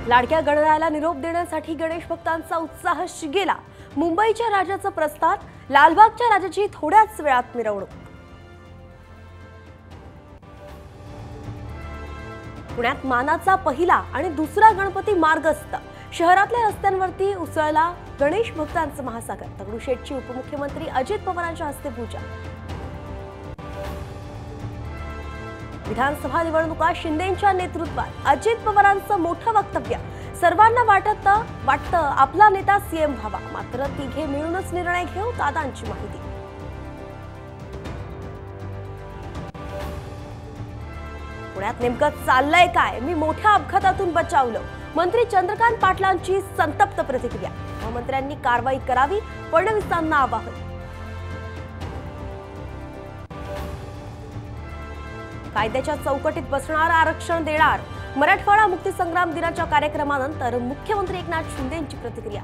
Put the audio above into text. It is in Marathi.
लाडक्या गणरायाला निरोप देण्यासाठी गणेश भक्तांचा उत्साह शिगेला। मुंबईच्या राजाचं प्रस्थान, लालबागच्या राजाची थोड्याच वेळात मिरवणूक। पुण्यात मानाचा पहिला आणि दुसरा गणपती मार्गस्थ। शहरातल्या रस्त्यांवरती उसळला गणेश भक्तांचा महासागर। दगडूशेठची उपमुख्यमंत्री अजित पवारांच्या हस्ते पूजा। विधानसभा निवडणुका शिंदेंच्या नेतृत्वात, अजित पवारांचं मोठं वक्तव्य। सर्वांना वाटतं आपला नेता सीएम व्हावा, मात्र तिघे मिळूनच निर्णय घेऊ, दादांची माहिती। पुण्यात नेमकं चाललंय काय? मी मोठ्या अपघातातून बचावलं। मंत्री चंद्रकांत पाटलांची संतप्त प्रतिक्रिया। गृहमंत्र्यांनी कारवाई करावी, फडणवीसांना आवाहन। कायद्याच्या चौकटीत बसणार, आरक्षण देणार। मराठवाडा मुक्तीसंग्राम दिनाच्या कार्यक्रमानंतर मुख्यमंत्री एकनाथ शिंदेंची प्रतिक्रिया।